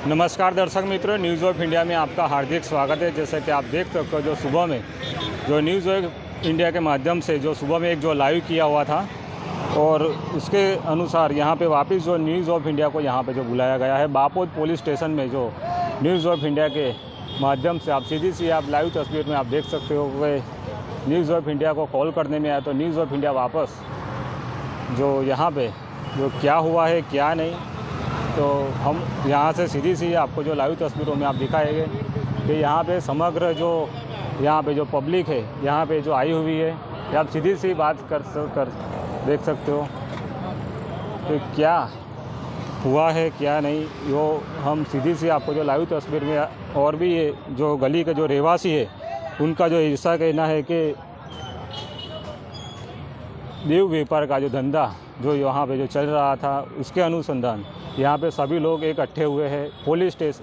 नमस्कार दर्शक मित्रों, न्यूज़ ऑफ इंडिया में आपका हार्दिक स्वागत है। जैसे कि आप देख सकते हो, जो सुबह में जो न्यूज़ ऑफ इंडिया के माध्यम से जो सुबह में एक जो लाइव किया हुआ था और उसके अनुसार यहाँ पे वापस जो न्यूज़ ऑफ इंडिया को यहाँ पे जो बुलाया गया है बापोद पुलिस स्टेशन में। जो न्यूज़ ऑफ इंडिया के माध्यम से आप सीधी आप लाइव तस्वीर में आप देख सकते हो कि न्यूज़ ऑफ इंडिया को कॉल करने में आया तो न्यूज़ ऑफ इंडिया वापस जो यहाँ पे जो क्या हुआ है क्या नहीं, तो हम यहाँ से सीधी आपको जो लाइव तस्वीरों में आप दिखाएंगे कि यहाँ पे समग्र जो यहाँ पे जो पब्लिक है यहाँ पे जो आई हुई है, आप सीधी बात कर देख सकते हो कि क्या हुआ है क्या नहीं। वो हम सीधी आपको जो लाइव तस्वीर में और भी ये जो गली के जो रहवासी है उनका जो ऐसा कहना है कि देव व्यापार का जो धंधा जो यहाँ पे जो चल रहा था उसके अनुसंधान यहाँ पे सभी लोग इकट्ठे हुए हैं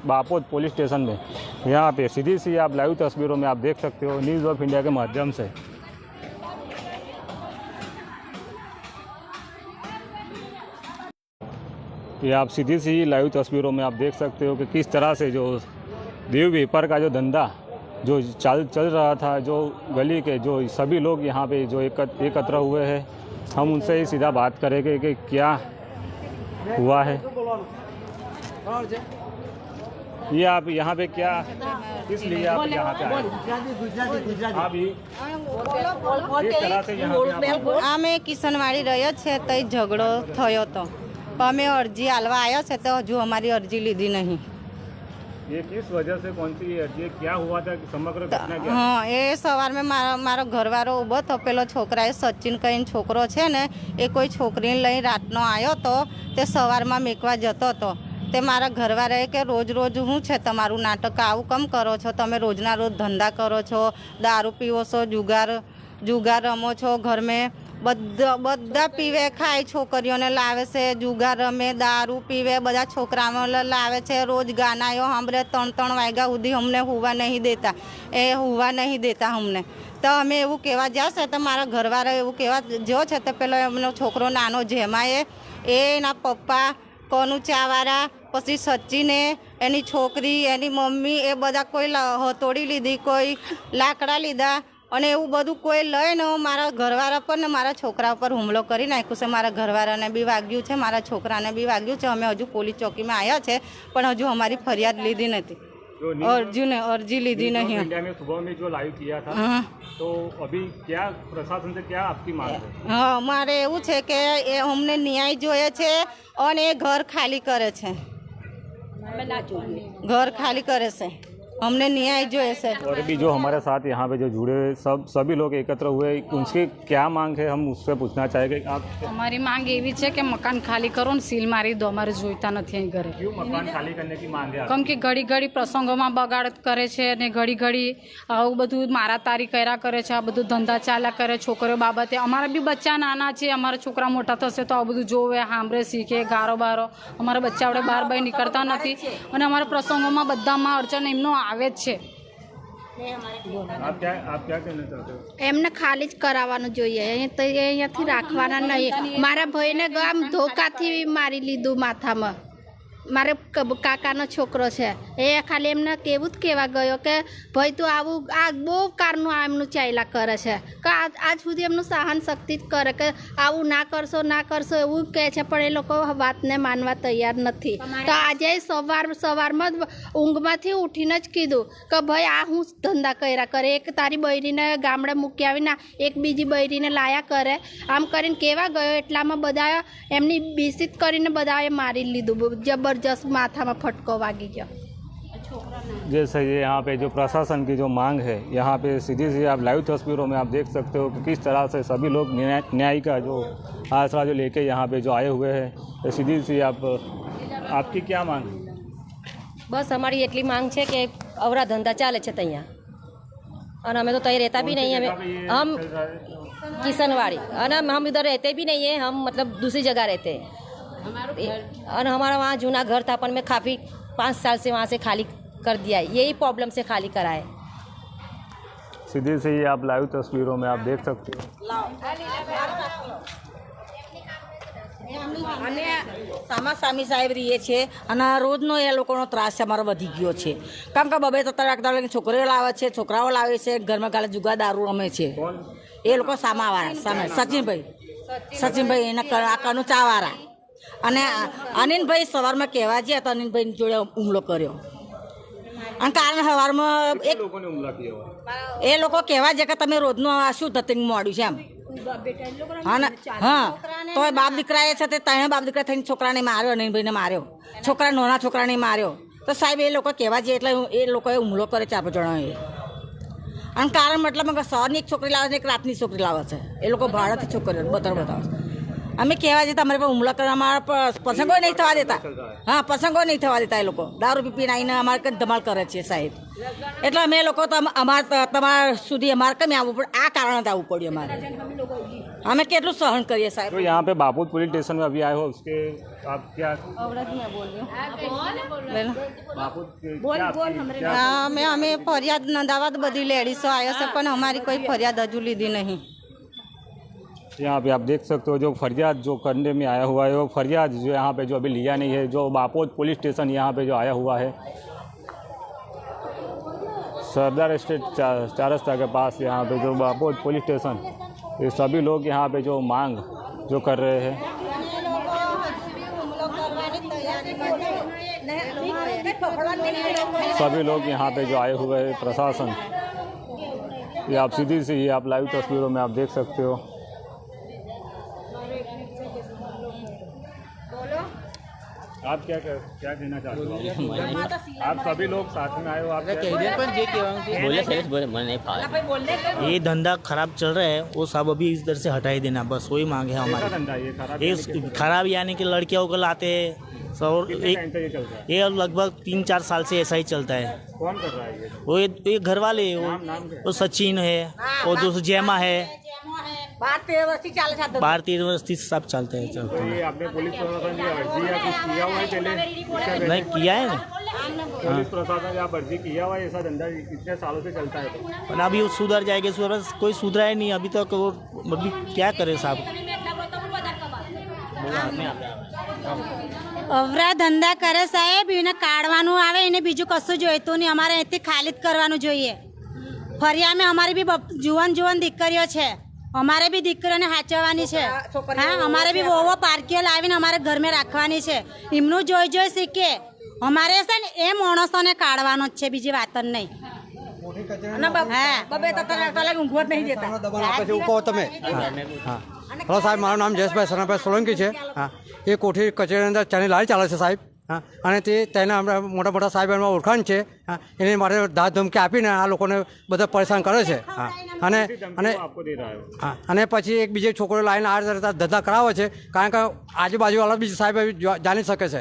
बापोद पुलिस स्टेशन में। यहाँ पे सीधी आप लाइव तस्वीरों में आप देख सकते हो न्यूज़ ऑफ इंडिया के माध्यम से। ये आप सीधी लाइव तस्वीरों में आप देख सकते हो कि किस तरह से जो देव व्यापार का जो धंधा जो चल रहा था, जो गली के जो सभी लोग यहाँ पे जो एकत्र हुए हैं। हम उनसे ही सीधा बात करेंगे कि क्या हुआ है। ये आप यहाँ पे क्या किस लिए आप यहाँ पे आए? आप ये किस तरह से यहाँ पे आमे किशनवाड़ी रह्यो छे तो झगड़ो थयो तो अमे अरजी आलवा आया छे तो हजू हमारी अरजी लीधी नहीं। ये किस वजह से कौन सी अर्जी क्या हुआ था समग्र घटना क्या? हाँ, ये सवार में मारो घरवाळो ऊभो तो पेलो छोकरा सचिन कहीने छोकरो छे ने ए कोई छोकरीने लई रातनो आयो तो ते सवारमां मेकवा जतो तो ते मारा घरवाळाए के रोज रोज हूँ छे तमारुं नाटक आवुं कम करो छो? तमे रोजना रोज धंधा करो छो, दारू पीवो छो, जुगार रमो छो, घर में बधा पीवे खाए, छोकरीओने लावे से जुगार रमे, दारू पीवे, बधा छोकराओ लावे छे, रोज गानाओ सांभळे 3-3 वाग्या सुधी हमने हुवा नहीं देता हमने। तो अमे एवुं कहेवा जशे तो मारा घरवाळो एवुं कहेवा जो छे तो पेलो एमनो छोकरो नानो जेमाए एना पप्पा कोनु चावारा पछी सचिने एनी छोकरी एनी मम्मी ए बधा कोई हथोड़ी लीधी, कोई लाकड़ा लीधा અને એવું બધું કોઈ લઈને મારા ઘરવાળા પર ને મારા છોકરા પર હુમલો કરી નાખ્યો છે। મારા ઘરવાળાને બી વાગ્યું છે, મારા છોકરાને બી વાગ્યું છે। અમે હજુ પોલીસ ચોકીમાં આવ્યા છે પણ હજુ અમારી ફરિયાદ લીધી નથી, અરજી लीधी नहीं। इंडिया में सुबह में जो लाइव किया था तो अभी क्या प्रशासन से क्या आपकी मांग है? हाँ, मारे એવું છે કે એ અમને ન્યાય જોઈએ છે અને એ ઘર ખાલી કરે છે, घर खाली करे से हमने न्याय जो है सर। और भी जो हमारे साथ यहाँ पे जो जुड़े हुए सभी लोग एकत्र हुए, उनकी क्या मांग है हम उससे पूछना चाहेंगे। आप हमारी मांग एवी है कि मकान खाली करो ने सील मारी दो, हमारे जोईता नहीं है घरे। क्यों मकान खाली करने की मांग है? कम कि घड़ी घड़ी प्रसंगों में बगाड़ करे छे ने घड़ी घड़ी आવું બધું મારાતારી કર્યા કરે છે, આ બધું ધંધા ચાલ્યા કરે છોકરીઓ બાબતે। અમારા બી બચ્ચા નાના છે, અમારા છોકરા મોટા થશે તો આ બધું જોવે, સાંભળે, શીખે, ગારો બારો। અમારા બચ્ચા આપણે બહાર બહાર નીકળતા નથી અને અમારા પ્રસંગોમાં બધામાં અડચણ એમનો આવે જ છે। आप क्या कहना चाहते हो? એમને ખાલી જ કરાવવાનું જોઈએ, અહીંયાથી રાખવાના નહીં। મારા ભાઈને ગામ ધોકાથી મારી લીધું માથામાં। મારે કાકાનો છોકરો છે એ ખાલી એમને કેવું જ કહેવા ગયો કે ભાઈ તું આવું આ બહુ કારનું આ એમનું ચાલ્યા કરે છે કે આજ સુધી એમનું સહન શક્તિ જ કરે કે આવું ના કરશો એવું કહે છે પણ એ લોકો વાતને માનવા તૈયાર નથી। તો આજે સવારમાં જ ઊંઘમાંથી ઉઠીને જ કીધું કે ભાઈ આ હું ધંધા કર્યા કરે, એક તારી બૈરીને ગામડે મૂકી આવીને એક બીજી બૈરીને લાયા કરે, આમ કરીને કહેવા ગયો એટલામાં બધા એમની બેસિત કરીને બધાએ મારી લીધું, जबरदस्त माथा में फटको वागी गया। जैसे ये यहाँ पे जो प्रशासन की जो मांग है, यहाँ पे सीधी आप लाइव तस्वीरों में आप देख सकते हो कि किस तरह से सभी लोग न्याय का जो आसरा जो लेके यहाँ पे जो आए हुए हैं। तो सीधी आपकी क्या मांग है? बस हमारी एटली मांग है कि अवरा धंधा चाले छे तैयां और हमें तो तय रहता भी नहीं है। हम किशनवाड़ी और हम इधर रहते भी नहीं है, हम मतलब दूसरी जगह रहते हैं और हमारा वहाँ जूना घर था अपन में काफ़ी 5 साल से वहाँ से खाली कर दिया है, यही प्रॉब्लम से खाली करा है। सीधी से ही आप लाइव तस्वीरों में आप देख सकते हो। અને સામા સાહેબ રહીએ છીએ અને રોજનો એ લોકોનો ત્રાસ છે અમારો વધી ગયો છે. કેમ કે બબે તત્તર છોકરીઓ લાવે છે, છોકરાઓ લાવે છે, ઘરમાં ગાલે જુગા દારૂ રમે છે. એ લોકો સામાવાળા સામે સચિનભાઈ એના કાકાનું ચાવાળા. અને અનિલભાઈ સવારમાં કહેવા ગયા તો અનિલભાઈ જોડે હુમલો કર્યો. અને કારણ સવારમાં એ લોકો કહેવા છે કે તમે રોજનું આ શું ધતિંગ મોડ્યું છે એમ. હા તો બાપ દીકરા એ છે તે ત્રણે બાપ દીકરા થઈને છોકરાને માર્યો, અનિલભાઈને માર્યો, છોકરા નાના છોકરાને માર્યો. તો સાહેબ એ લોકો કહેવા જઈએ એટલે એ લોકોએ હુમલો કરે 4-5 જણાએ. અને કારણ મતલબ સવારની એક છોકરી લાવે છે, એક રાતની છોકરી લાવે છે. એ લોકો ભાડેથી છોકરીઓ બતાવે છે. અમે કહેવા જઈએ તમારે પર હુમલો કરવા અમારા પ્રસંગો નહીં થવા દેતા. હા પ્રસંગો નહીં થવા દેતા. એ લોકો દારૂ પીને આવીને અમારે કંઈ ધમાલ કરે છે સાહેબ. એટલે અમે લોકો તો તમારા સુધી અમારે કમી આવવું પડે. આ કારણ જ આવવું પડ્યું અમારે. અમે કેટલું સહન કરીએ સાહેબ. तो यहाँ पे बापूत पुलिस स्टेशन में अभी आए हो, उसके आप क्या અમે ફરિયાદ નોંધાવા તો બધી લેડીઝો આવ્યો છે પણ અમારી કોઈ ફરિયાદ હજુ લીધી નહીં. यहाँ पे आप देख सकते हो जो फरियाद जो करने में आया हुआ है वो फरियाद जो यहाँ पे जो अभी लिया नहीं है. जो बापोत पुलिस स्टेशन यहाँ पे जो आया हुआ है सरदार स्टेट 4 रस्ता के पास, यहाँ पे जो बापोत पुलिस स्टेशन, ये सभी लोग यहाँ पे जो मांग जो कर रहे हैं. सभी लोग यहाँ पे जो आए हुए हैं प्रशासन, ये आप सीधी से ही आप लाइव तस्वीरों में आप देख सकते हो. आप क्या कहना चाहते हो? आप सभी लोग साथ में आए हो. आप ये धंधा खराब चल रहा है वो सब अभी इधर से हटा ही देना, बस वही मांग है हमारी. धंधा ये खराब ये खराब यानी कि लड़कियों को लाते हैं ये लगभग 3-4 साल से ऐसा ही चलता है. कौन कर रहा है ये? वो ये घर वाले वो सचिन है, वो जो जैमा है, 12-13 वर्ष सब चलते हैं. तो ये आपने पुलिस प्रशासन की अर्जी या कुछ किया हुआ है पहले? नहीं किया है ना. पुलिस प्रशासन ने आप अर्जी किया हुआ है? ऐसा धंधा कितने सालों से चलता है? पर अभी वो सुधर जाएगा, कोई सुधरा ही नहीं अभी तक. वो अभी क्या करे साहब. અવરા ધંધા કરે સાહેબ, એને કાઢવાનું આવે, એને બીજું કશું જોઈતું નહીં. અમારે અહીંથી ખાલી જ કરવાનું જોઈએ. ફરિયામાં અમારી બી જુવાન દીકરીઓ છે, અમારે બી દીકરીઓને સાચવવાની છે. હા અમારે બી બહુ પારકીઓ લાવીને અમારે ઘરમાં રાખવાની છે. એમનું જોઈ શીખે. અમારે છે ને એ માણસોને કાઢવાનો જ છે, બીજી વાત જ નહીં. હલો સાહેબ, મારું નામ જયેશભાઈ શરણભાઈ સોલંકી છે. હા, એ કોઠી કચેરીની અંદર ચાની લારી ચાલે છે સાહેબ. હા, અને તેના મોટા સાહેબ એમાં ઓળખાણ છે. હા, એની માટે ધાક ધમકી આપીને આ લોકોને બધા પરેશાન કરે છે. હા, અને પછી એક બીજી છોકરો લાવીને આ ધંધા કરાવે છે. કારણ કે આજુબાજુવાળા બીજા સાહેબ જાણી શકે છે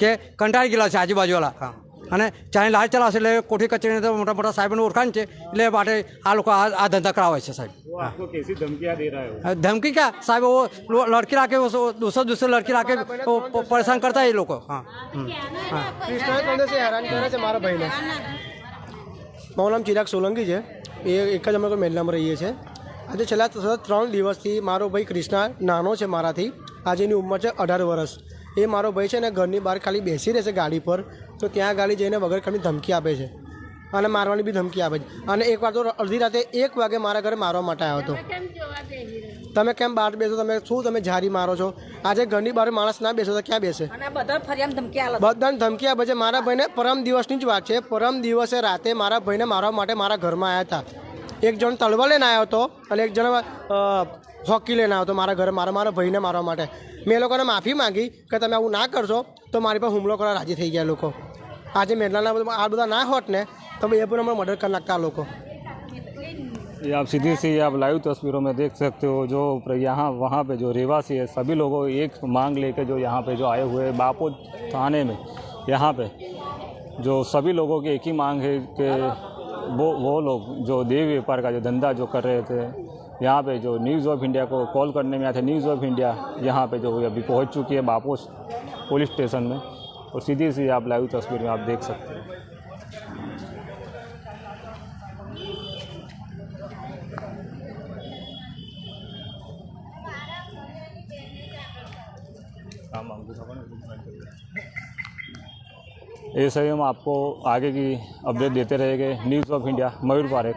કે કંટાળી ગયેલા છે આજુબાજુવાળા. હા, અને ચાની લારી ચલાવશે એટલે કોઠી કચેરીની અંદર મોટા સાહેબનું ઓળખાણ છે, એટલે માટે આ લોકો આ ધંધા કરાવે છે સાહેબ. धमकी क्या साहब, वो लड़की लाके वो दूसरे लड़की लाके वो परेशान करता है ये लोग. हाँ से हैरान करे છે મારા ભાઈને. મારું નામ ચિરાગ સોલંકી છે. એ એક જ અમે કોઈ મહિલામાં રહીએ છીએ. આજે છેલ્લા 3 દિવસથી મારો ભાઈ કૃષ્ણા નાનો છે મારાથી. આજે એની ઉંમર છે 18 વર્ષ. એ મારો ભાઈ છે ને ઘરની બહાર ખાલી બેસી રહેશે ગાડી પર, તો ત્યાં ગાડી જઈને વગર ખાલી ધમકી આપે છે અને મારવાની બી ધમકી આપે છે. અને એકવાર તો અડધી રાતે 1 વાગે મારા ઘરે મારવા માટે આવ્યો હતો. તમે કેમ બહાર બેસો, તમે શું તમે જારી મારો છો? આજે ઘરની બહાર માણસ ના બેસો તો ક્યાં બેસે? બધાને ધમકી આપે છે. મારા ભાઈને પરમ દિવસની જ વાત છે, પરમ દિવસે રાતે મારા ભાઈને મારવા માટે મારા ઘરમાં આવ્યા હતા. એક જણ તલવાર લઈને આવ્યો હતો અને એક જણ હોકી લઈને આવ્યો હતો મારા ઘરે મારા ભાઈને મારવા માટે. મેં લોકોને માફી માંગી કે તમે આવું ના કરશો, તો મારી પર હુમલો કરવા રાજી થઈ ગયા લોકો. આજે મેરલાના આ બધા ના હોત ને तो ये पूरा मर्डर कर लगता लोगों को. ये आप सीधी सी आप लाइव तस्वीरों में देख सकते हो. जो यहाँ वहाँ पे जो रहवासी है सभी लोगों एक मांग लेके जो यहाँ पे जो आए हुए हैं बापोत थाने में, यहाँ पे जो सभी लोगों की एक ही मांग है कि वो लोग जो देवी व्यापार का जो धंधा जो कर रहे थे, यहाँ पे जो न्यूज़ ऑफ इंडिया को कॉल करने में आया था. न्यूज़ ऑफ इंडिया यहाँ पे जो अभी पहुँच चुकी है बापोत पुलिस स्टेशन में, और सीधी सी आप लाइव तस्वीर में आप देख सकते हो. ऐसे ही हम आपको आगे की अपडेट देते रहेंगे। News of India, Mayur Parekh.